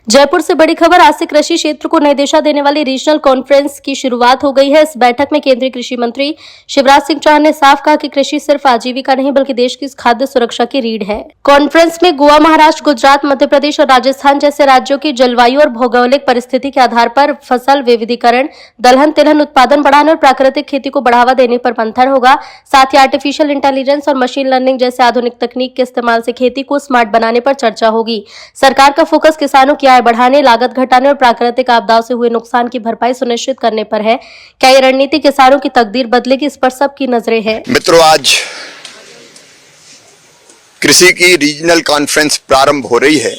जयपुर से बड़ी खबर। आज से कृषि क्षेत्र को नई दिशा देने वाली रीजनल कॉन्फ्रेंस की शुरुआत हो गई है। इस बैठक में केंद्रीय कृषि मंत्री शिवराज सिंह चौहान ने साफ कहा कि कृषि सिर्फ आजीविका नहीं बल्कि देश की खाद्य सुरक्षा की रीढ़ है। कॉन्फ्रेंस में गोवा, महाराष्ट्र, गुजरात, मध्य प्रदेश और राजस्थान जैसे राज्यों की जलवायु और भौगोलिक परिस्थिति के आधार पर फसल विविधीकरण, दलहन तिलहन उत्पादन बढ़ाने और प्राकृतिक खेती को बढ़ावा देने पर मंथन होगा। साथ ही आर्टिफिशियल इंटेलिजेंस और मशीन लर्निंग जैसे आधुनिक तकनीक के इस्तेमाल से खेती को स्मार्ट बनाने पर चर्चा होगी। सरकार का फोकस किसानों की आय बढ़ाने, लागत घटाने और प्राकृतिक आपदाओं से हुए नुकसान की भरपाई सुनिश्चित करने पर है। क्या ये रणनीति किसानों की तकदीर बदलेगी, इस पर सबकी नजरें हैं। मित्रों, आज कृषि की रीजनल कॉन्फ्रेंस प्रारंभ हो रही है।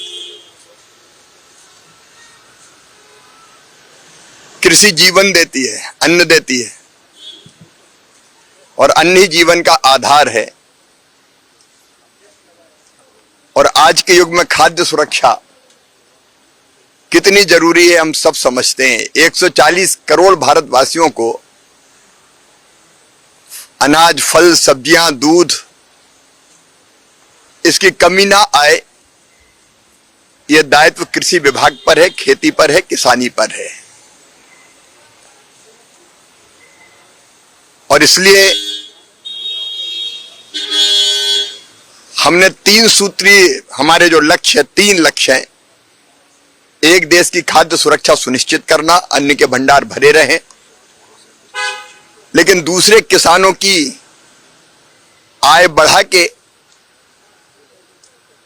कृषि जीवन देती है, अन्न देती है और अन्न ही जीवन का आधार है। और आज के युग में खाद्य सुरक्षा कितनी जरूरी है हम सब समझते हैं। 140 करोड़ भारतवासियों को अनाज, फल, सब्जियां, दूध इसकी कमी ना आए, यह दायित्व कृषि विभाग पर है, खेती पर है, किसानी पर है। और इसलिए हमने 3 सूत्रीय हमारे जो लक्ष्य है, 3 लक्ष्य हैं। एक, देश की खाद्य सुरक्षा सुनिश्चित करना, अन्न के भंडार भरे रहें। लेकिन दूसरे, किसानों की आय बढ़ा के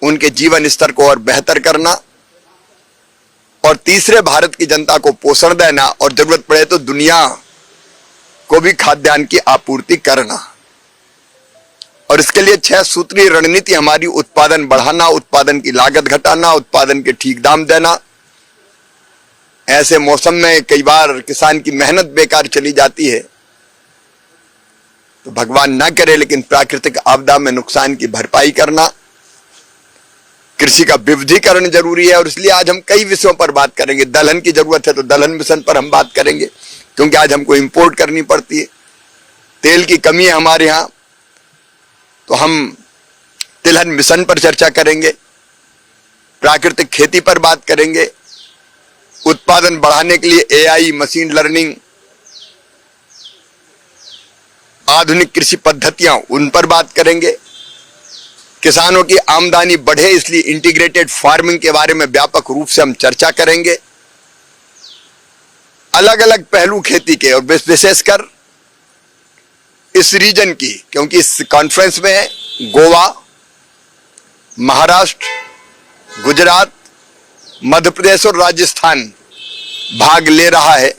उनके जीवन स्तर को और बेहतर करना। और तीसरे, भारत की जनता को पोषण देना और जरूरत पड़े तो दुनिया को भी खाद्यान्न की आपूर्ति करना। और इसके लिए 6 सूत्रीय रणनीति हमारी: उत्पादन बढ़ाना, उत्पादन की लागत घटाना, उत्पादन के ठीक दाम देना। ऐसे मौसम में कई बार किसान की मेहनत बेकार चली जाती है, तो भगवान ना करे, लेकिन प्राकृतिक आपदा में नुकसान की भरपाई करना। कृषि का विविधीकरण जरूरी है। और इसलिए आज हम कई विषयों पर बात करेंगे। दलहन की जरूरत है तो दलहन मिशन पर हम बात करेंगे, क्योंकि आज हमको इंपोर्ट करनी पड़ती है। तेल की कमी है हमारे यहां, तो हम तिलहन मिशन पर चर्चा करेंगे। प्राकृतिक खेती पर बात करेंगे। उत्पादन बढ़ाने के लिए एआई, मशीन लर्निंग, आधुनिक कृषि पद्धतियां, उन पर बात करेंगे। किसानों की आमदनी बढ़े, इसलिए इंटीग्रेटेड फार्मिंग के बारे में व्यापक रूप से हम चर्चा करेंगे। अलग अलग पहलू खेती के, और विशेषकर इस रीजन की, क्योंकि इस कॉन्फ्रेंस में गोवा, महाराष्ट्र, गुजरात, मध्य प्रदेश और राजस्थान भाग ले रहा है।